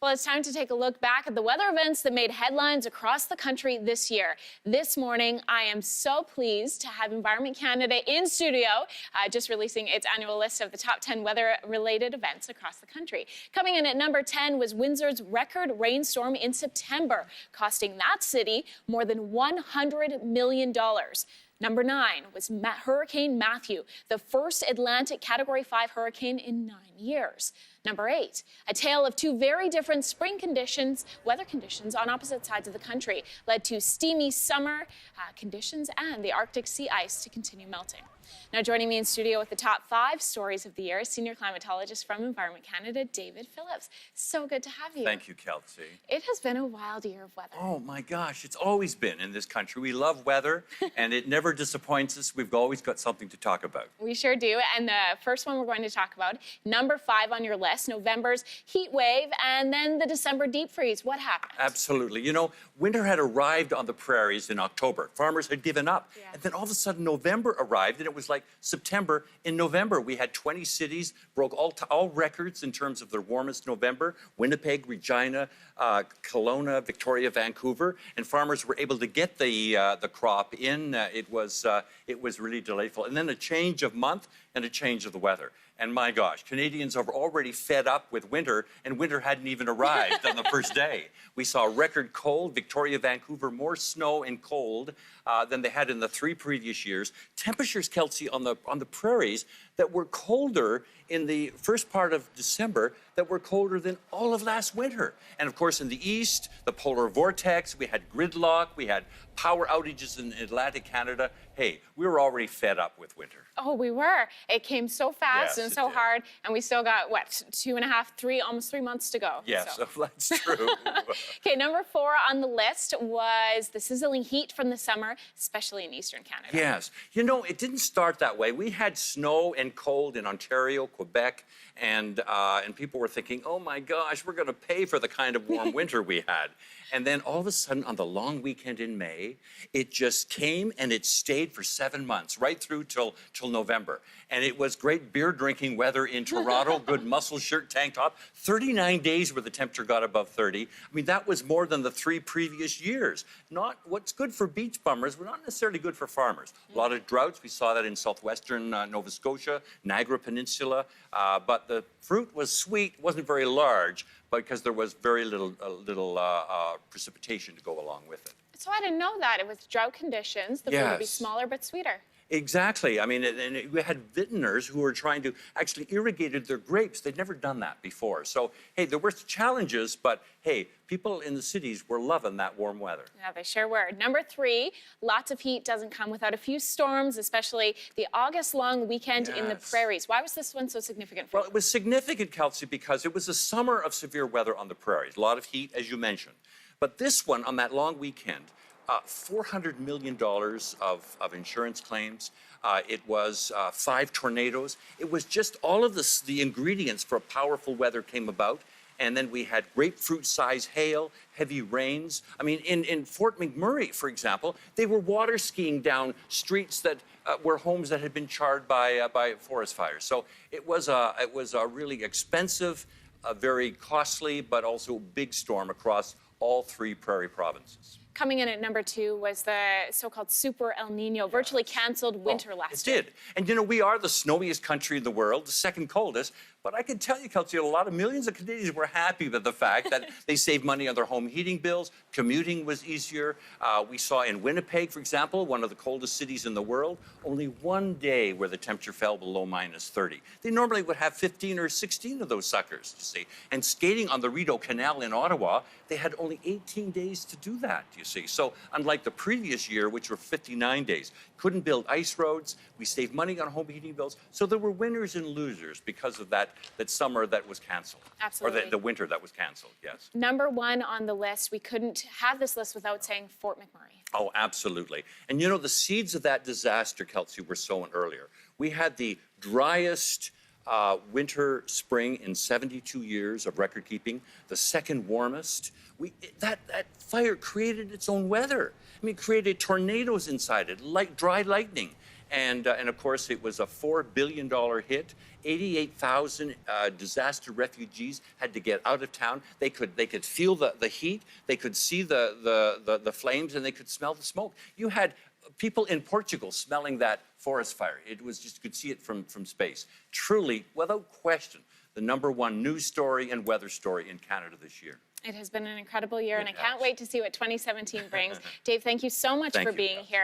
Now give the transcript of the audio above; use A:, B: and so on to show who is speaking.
A: Well, it's time to take a look back at the weather events that made headlines across the country this year. This morning, I am so pleased to have Environment Canada in studio, just releasing its annual list of the top 10 weather-related events across the country. Coming in at number 10 was Windsor's record rainstorm in September, costing that city more than $100 million. Number 9 was Hurricane Matthew, the first Atlantic Category 5 hurricane in 9 years. Number 8, a tale of two very different spring conditions, weather conditions on opposite sides of the country, led to steamy summer conditions and the Arctic sea ice to continue melting. Now joining me in studio with the top 5 stories of the year, senior climatologist from Environment Canada, David Phillips. So good to have you.
B: Thank you, Kelsey.
A: It has been a wild year of weather.
B: Oh my gosh, it's always been in this country. We love weather and it never disappoints us. We've always got something to talk about.
A: We sure do. And the first one we're going to talk about, number 5 on your list, November's heat wave and then the December deep freeze. What happened?
B: Absolutely. You know, winter had arrived on the prairies in October. Farmers had given up.
A: Yeah.
B: And then all of a sudden November arrived and it was like September. In November, we had 20 cities, broke all records in terms of their warmest November. Winnipeg, Regina, Kelowna, Victoria, Vancouver. And farmers were able to get the crop in. It was really delightful. And then a change of month and a change of the weather. And my gosh, Canadians are already fed up with winter, and winter hadn't even arrived on the first day. We saw record cold, Victoria, Vancouver, more snow and cold than they had in the 3 previous years. Temperatures, Kelsey, on the prairies that were colder in the first part of December that were colder than all of last winter. And of course, in the east, the polar vortex, we had gridlock, we had power outages in Atlantic Canada. Hey, we were already fed up with winter.
A: Oh, we were. It came so fast and so hard, and we still got, what, 2.5, almost 3 months to go.
B: Yes, so. That's true.
A: Okay, number 4 on the list was the sizzling heat from the summer, especially in eastern Canada.
B: Yes. You know, it didn't start that way. We had snow and cold in Ontario, Quebec, and people were thinking, oh my gosh, we're going to pay for the kind of warm winter we had. And then all of a sudden, on the long weekend in May, it just came and it stayed for 7 months, right through till November. And it was great beer drinking weather in Toronto, good muscle shirt, tank top. 39 days where the temperature got above 30. I mean, that was more than the 3 previous years. Not what's good for beach bummers, but not necessarily good for farmers. A lot of droughts. We saw that in southwestern Nova Scotia, Niagara Peninsula. But the fruit was sweet, wasn't very large, because there was very little precipitation to go along with it.
A: So I didn't know that. It was drought conditions. The fruit would be smaller but sweeter.
B: Exactly. I mean, and we had vintners who were trying to actually irrigated their grapes. They'd never done that before. So, hey, there were challenges, but hey, people in the cities were loving that warm weather.
A: Yeah, they sure were. Number 3, lots of heat doesn't come without a few storms, especially the August-long weekend in the prairies. Why was this one so significant for you?
B: Well, it was significant, Kelsey, because it was a summer of severe weather on the prairies. A lot of heat, as you mentioned. But this one, on that long weekend, $400 million of insurance claims. It was 5 tornadoes. It was just all of the ingredients for powerful weather came about. And then we had grapefruit-sized hail, heavy rains. I mean, in Fort McMurray, for example, they were water skiing down streets that were homes that had been charred by forest fires. So it was a really expensive, very costly, but also big storm across all 3 prairie provinces.
A: Coming in at number 2 was the so-called Super El Nino, virtually canceled winter last year.
B: It did. And, you know, we are the snowiest country in the world, the second coldest. But I can tell you, Kelsey, a lot of millions of Canadians were happy with the fact that they saved money on their home heating bills. Commuting was easier. We saw in Winnipeg, for example, one of the coldest cities in the world, only 1 day where the temperature fell below -30. They normally would have 15 or 16 of those suckers, you see. And skating on the Rideau Canal in Ottawa, they had only 18 days to do that, you see. So unlike the previous year, which were 59 days, couldn't build ice roads. We saved money on home heating bills. So there were winners and losers because of that summer that was canceled.
A: Absolutely.
B: Or the winter that was canceled, yes.
A: Number 1 on the list, we couldn't have this list without saying Fort McMurray.
B: Oh, absolutely. And you know, the seeds of that disaster, Kelsey, were sown earlier. We had the driest winter, spring in 72 years of record keeping, the second warmest. That fire created its own weather. I mean, it created tornadoes inside it, like dry lightning. And of course, it was a $4 billion hit. 88,000 disaster refugees had to get out of town. They could feel the heat, they could see the flames, and they could smell the smoke. You had people in Portugal smelling that forest fire. It was just, you could see it from space. Truly, without question, the #1 news story and weather story in Canada this year.
A: It has been an incredible year, and I can't wait to see what 2017 brings. Dave, thank you so much for being here.